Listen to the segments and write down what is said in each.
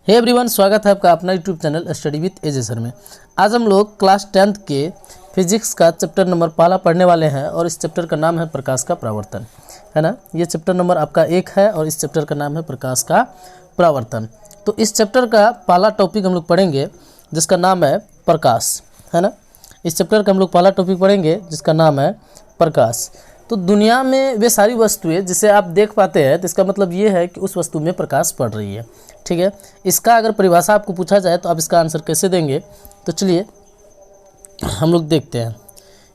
Hey everyone, स्वागत है आपका अपना YouTube channel study with AJ sir में। आज हम लोग क्लास 10th के फिजिक्स का चैप्टर नंबर पहला पढ़ने वाले हैं और इस चैप्टर का नाम है प्रकाश का परावर्तन, है ना। ये चैप्टर नंबर आपका 1 है और इस चैप्टर का नाम है प्रकाश का परावर्तन। तो इस चैप्टर का पहला टॉपिक हम लोग पढ़ेंगे जिसका नाम है प्रकाश, है ना। इस चैप्टर का हम लोग पहला टॉपिक पढ़ेंगे जिसका नाम है प्रकाश। तो दुनिया में वे सारी वस्तुएं जिसे आप देख पाते हैं तो इसका मतलब ये है कि उस वस्तु में प्रकाश पड़ रही है, ठीक है। इसका अगर परिभाषा आपको पूछा जाए तो आप इसका आंसर कैसे देंगे, तो चलिए हम लोग देखते हैं।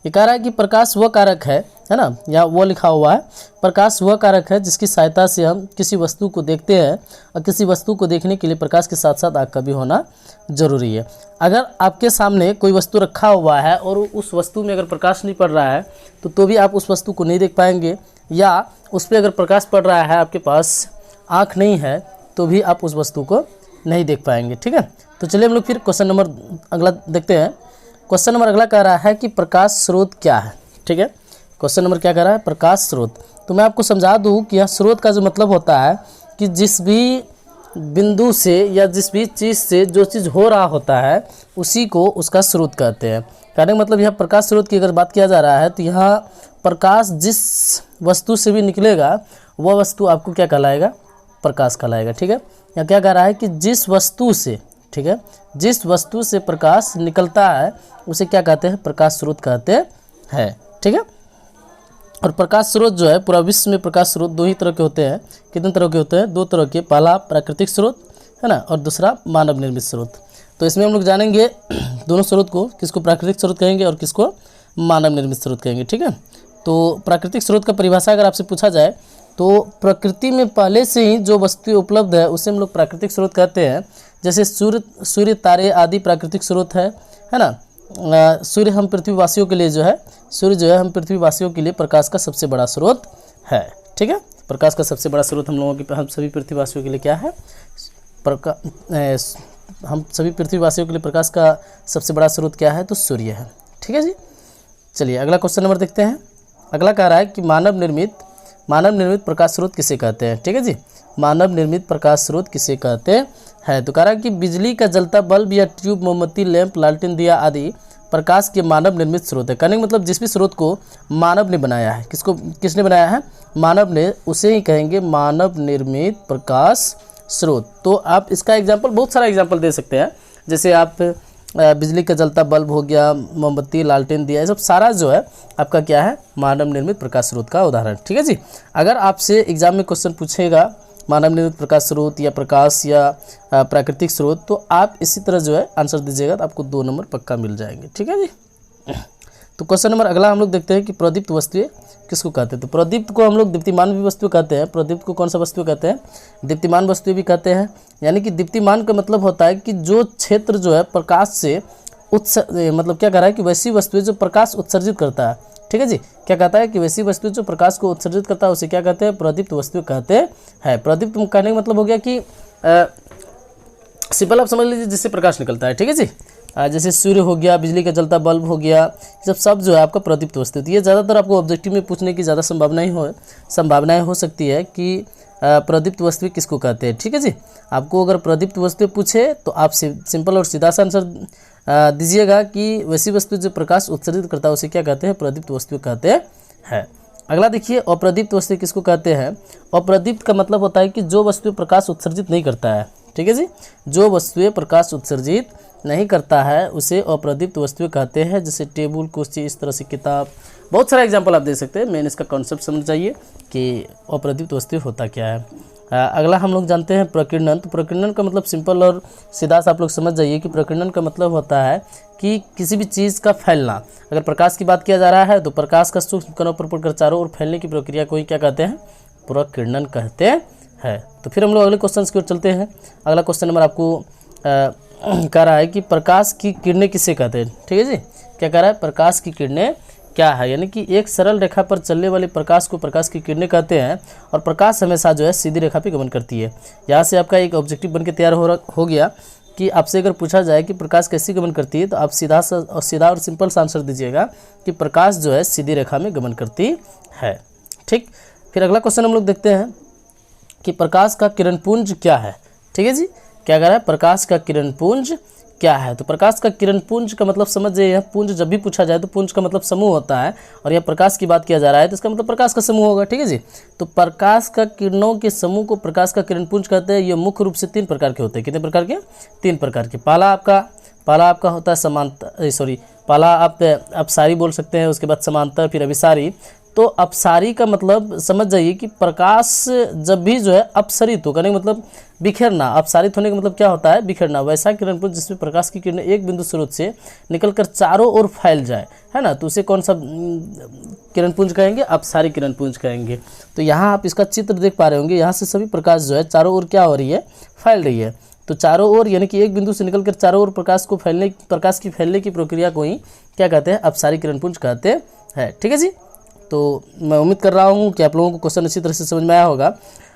ये कह रहा है कि प्रकाश वह कारक है ना, या वो लिखा हुआ है, प्रकाश वह कारक है जिसकी सहायता से हम किसी वस्तु को देखते हैं और किसी वस्तु को देखने के लिए प्रकाश के साथ साथ आँख का भी होना जरूरी है। अगर आपके सामने कोई वस्तु रखा हुआ है और उस वस्तु में अगर प्रकाश नहीं पड़ रहा है तो भी आप उस वस्तु को नहीं देख पाएंगे, या उस पर अगर प्रकाश पड़ रहा है, आपके पास आँख नहीं है तो भी आप उस वस्तु को नहीं देख पाएंगे, ठीक है। तो चलिए हम लोग फिर क्वेश्चन नंबर अगला देखते हैं। क्वेश्चन नंबर अगला कह रहा है कि प्रकाश स्रोत क्या है, ठीक है। क्वेश्चन नंबर क्या कह रहा है, प्रकाश स्रोत। तो मैं आपको समझा दूं कि यह स्रोत का जो मतलब होता है कि जिस भी बिंदु से या जिस भी चीज़ से जो चीज़ हो रहा होता है उसी को उसका स्रोत कहते हैं। कहने का मतलब यह प्रकाश स्रोत की अगर बात किया जा रहा है तो यहाँ प्रकाश जिस वस्तु से भी निकलेगा वह वस्तु आपको क्या कहलाएगा, प्रकाश कहलाएगा, ठीक है। यहाँ क्या कह रहा है कि जिस वस्तु से, ठीक है, जिस वस्तु से प्रकाश निकलता है उसे क्या कहते हैं, प्रकाश स्रोत कहते हैं, ठीक है। और प्रकाश स्रोत जो है पूरा विश्व में प्रकाश स्रोत दो ही तरह के होते हैं। कितने तरह के होते हैं, दो तरह के। पहला प्राकृतिक स्रोत, है ना, और दूसरा मानव निर्मित स्रोत। तो इसमें हम लोग जानेंगे दोनों स्रोत को, किसको प्राकृतिक स्रोत कहेंगे और किसको मानव निर्मित स्रोत कहेंगे, ठीक है। तो प्राकृतिक स्रोत का परिभाषा अगर आपसे पूछा जाए तो प्रकृति में पहले से ही जो वस्तु उपलब्ध है उसे हम लोग प्राकृतिक स्रोत कहते हैं। जैसे सूर्य, तारे आदि प्राकृतिक स्रोत है ना। सूर्य हम पृथ्वीवासियों के लिए जो है, सूर्य जो है हम पृथ्वीवासियों के लिए प्रकाश का सबसे बड़ा स्रोत है, ठीक है। प्रकाश का सबसे बड़ा स्रोत हम लोगों की, हम सभी पृथ्वीवासियों के लिए क्या है, हम सभी पृथ्वीवासियों के लिए प्रकाश का सबसे बड़ा स्रोत क्या है, तो सूर्य है, ठीक है जी। चलिए अगला क्वेश्चन नंबर देखते हैं। अगला कह रहा है कि मानव निर्मित प्रकाश स्रोत किसे कहते हैं, ठीक है जी। मानव निर्मित प्रकाश स्रोत किसे कहते हैं। तो कह रहा है कि बिजली का जलता बल्ब या ट्यूब, मोमबत्ती, लैंप, लालटेन, दिया आदि प्रकाश के मानव निर्मित स्रोत है। कहने का मतलब जिस भी स्रोत को मानव ने बनाया है, किसने बनाया है, मानव ने, उसे ही कहेंगे मानव निर्मित प्रकाश स्रोत। तो आप इसका एग्जाम्पल, बहुत सारा एग्जाम्पल दे सकते हैं। जैसे आप बिजली का जलता बल्ब हो गया, मोमबत्ती, लालटेन, दिया, ये सब सारा जो है आपका क्या है, मानव निर्मित प्रकाश स्रोत का उदाहरण, ठीक है जी। अगर आपसे एग्जाम में क्वेश्चन पूछेगा मानव निर्मित प्रकाश स्रोत या प्रकाश या प्राकृतिक स्रोत, तो आप इसी तरह जो है आंसर दीजिएगा तो आपको 2 नंबर पक्का मिल जाएंगे, ठीक है जी। तो क्वेश्चन नंबर अगला हम लोग देखते हैं कि प्रदीप्त वस्तुएं किसको कहते हैं। तो प्रदीप्त को हम लोग दीप्तिमान भी वस्तु कहते हैं। प्रदीप्त को कौन सा वस्तु कहते हैं, दीप्तिमान वस्तुएं भी कहते हैं। यानी कि दीप्तिमान का मतलब होता है कि जो क्षेत्र जो है प्रकाश से मतलब क्या कह रहा है कि वैसी वस्तुएं जो प्रकाश उत्सर्जित करता है, ठीक है जी। क्या कहता है कि वैसी वस्तु जो प्रकाश को उत्सर्जित करता है उसे क्या कहते हैं, प्रदीप्त वस्तु कहते हैं। प्रदीप्त कहने का मतलब हो गया कि सिंपल आप समझ लीजिए जिससे प्रकाश निकलता है, ठीक है जी। जैसे सूर्य हो गया, बिजली का जलता बल्ब हो गया, सब जो है आपका प्रदीप्त वस्तु। तो ये ज़्यादातर आपको ऑब्जेक्टिव में पूछने की ज़्यादा संभावनाएं हो सकती है कि प्रदीप्त वस्तु किसको कहते हैं, ठीक है जी। आपको अगर प्रदीप्त वस्तु पूछे तो आप सिंपल और सीधा सा आंसर दीजिएगा कि वैसी वस्तु जो प्रकाश उत्सर्जित करता है उसे क्या कहते हैं, प्रदीप्त वस्तु कहते हैं। अगला देखिए, अप्रदीप्त वस्तु किसको कहते हैं। अप्रदीप्त का मतलब होता है कि जो वस्तु प्रकाश उत्सर्जित नहीं करता है, ठीक है जी। जो वस्तुएं प्रकाश उत्सर्जित नहीं करता है उसे अप्रदीप्त वस्तुएं कहते हैं। जैसे टेबल, कुर्सी, इस तरह से किताब, बहुत सारा एग्जाम्पल आप दे सकते हैं। मेन इसका कॉन्सेप्ट समझ जाइए कि अप्रदीप्त वस्तु होता क्या है। अगला हम लोग जानते हैं प्रकीर्णन। तो प्रकीर्णन का मतलब सिंपल और सीधा सा आप लोग समझ जाइए कि प्रकीर्णन का मतलब होता है कि किसी भी चीज़ का फैलना। अगर प्रकाश की बात किया जा रहा है तो प्रकाश का सूक्ष्म कणों पर पड़कर चारों ओर फैलने की प्रक्रिया को ही क्या कहते हैं, प्रकीर्णन कहते हैं। तो फिर हम लोग अगले क्वेश्चन की ओर चलते हैं। अगला क्वेश्चन नंबर आपको कह रहा है कि प्रकाश की किरणें किसे कहते हैं, ठीक है जी। क्या कह रहा है, प्रकाश की किरणें क्या है। यानी कि एक सरल रेखा पर चलने वाले प्रकाश को प्रकाश की किरणें कहते हैं। और प्रकाश हमेशा जो है सीधी रेखा पे गमन करती है। यहाँ से आपका एक ऑब्जेक्टिव बनके तैयार हो गया कि आपसे अगर पूछा जाए कि प्रकाश कैसे गमन करती है तो आप सीधा और सिंपल सा आंसर दीजिएगा कि प्रकाश जो है सीधी रेखा में गमन करती है, ठीक। फिर अगला क्वेश्चन हम लोग देखते हैं कि प्रकाश का किरणपुंज क्या है, ठीक है जी। क्या कह रहा है, प्रकाश का किरण पुंज क्या है। तो प्रकाश का किरण पुंज का मतलब समझ जाइए, पुंज जब भी पूछा जाए तो पुंज का मतलब समूह होता है, और यह प्रकाश की बात किया जा रहा है तो इसका मतलब प्रकाश का समूह होगा। ठीक है जी। तो प्रकाश का किरणों के समूह को प्रकाश का किरण पुंज कहते हैं। ये मुख्य रूप से 3 प्रकार के होते हैं। कितने प्रकार के, 3 प्रकार के। पहला आपका होता है समांतर, सॉरी, पहला आप अपसारी बोल सकते हैं, उसके बाद समांतर, फिर अभिसारी। तो अपसारी का मतलब समझ जाइए कि प्रकाश जब भी जो है अपसरित होगा, नहीं मतलब बिखेरना, अपसारित होने का मतलब क्या होता है, बिखेरना। वैसा किरण पुंज जिसमें प्रकाश की किरणें एक बिंदु स्रोत से निकलकर चारों ओर फैल जाए, है ना, तो उसे कौन सा किरण पुंज कहेंगे, अपसारी किरण पुंज कहेंगे। तो यहाँ आप इसका चित्र देख पा रहे होंगे, यहाँ से सभी प्रकाश जो है चारों ओर क्या हो रही है, फैल रही है। तो चारों ओर यानी कि एक बिंदु से निकलकर चारों ओर प्रकाश की फैलने की प्रक्रिया को ही क्या कहते हैं, अपसारी किरण पुंज कहते हैं। ठीक है जी। तो मैं उम्मीद कर रहा हूँ कि आप लोगों को क्वेश्चन अच्छी तरह से समझ में आया होगा।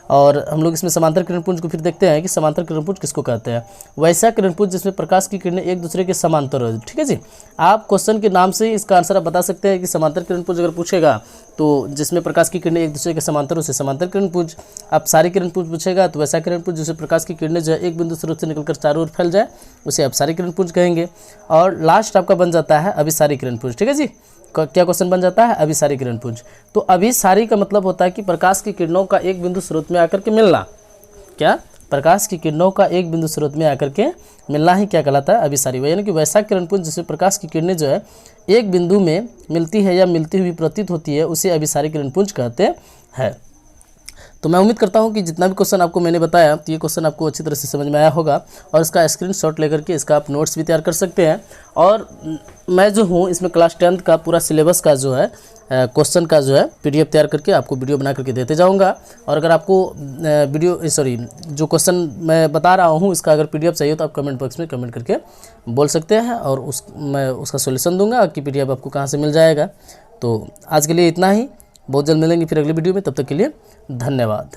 और हम लोग इसमें समांतर किरण पुंज को फिर देखते हैं कि समांतर किरण पुंज किसको कहते हैं। वैसा किरण पुंज जिसमें प्रकाश की किरणें एक दूसरे के समांतर हो। ठीक है जी। आप क्वेश्चन के नाम से ही इसका आंसर आप बता सकते हैं कि समांतर किरण पुंज अगर पूछेगा तो जिसमें प्रकाश की किरणें एक दूसरे के समांतर, उसे समांतर किरण पुंज। अपसारी किरण पुंज पूछेगा तो वैसा किरण पुंज जिसमें प्रकाश की किरणें जो है एक बिंदु स्रोत से निकलकर चारों ओर फैल जाए, उसे अपसारी किरण पुंज कहेंगे। और लास्ट आपका बन जाता है अभिसारी किरण पुंज। ठीक है जी। क्या क्वेश्चन बन जाता है, अभिसारी किरण पुंज। तो अभिसारी का मतलब होता है कि प्रकाश की किरणों का एक बिंदु स्रोत में आकर के मिलना। क्या, प्रकाश की किरणों का एक बिंदु स्रोत में आकर के मिलना ही क्या कहलाता है, अभिसारी। यानी कि वैसा किरण पुंज जिसमें प्रकाश की किरणें जो है एक बिंदु में मिलती है या मिलती हुई प्रतीत होती है, उसे अभिसारी किरण पुंज कहते हैं। तो मैं उम्मीद करता हूं कि जितना भी क्वेश्चन आपको मैंने बताया, तो ये क्वेश्चन आपको अच्छी तरह से समझ में आया होगा, और इसका स्क्रीनशॉट लेकर के इसका आप नोट्स भी तैयार कर सकते हैं। और मैं जो हूं इसमें क्लास 10th का पूरा सिलेबस का जो है क्वेश्चन का जो है PDF तैयार करके आपको वीडियो बना करके देते जाऊंगा। और अगर आपको जो क्वेश्चन मैं बता रहा हूं इसका अगर PDF चाहिए तो आप कमेंट बॉक्स में कमेंट करके बोल सकते हैं, और मैं उसका सोल्यूशन दूंगा कि PDF आपको कहाँ से मिल जाएगा। तो आज के लिए इतना ही, बहुत जल्द मिलेंगे फिर अगले वीडियो में, तब तक के लिए धन्यवाद।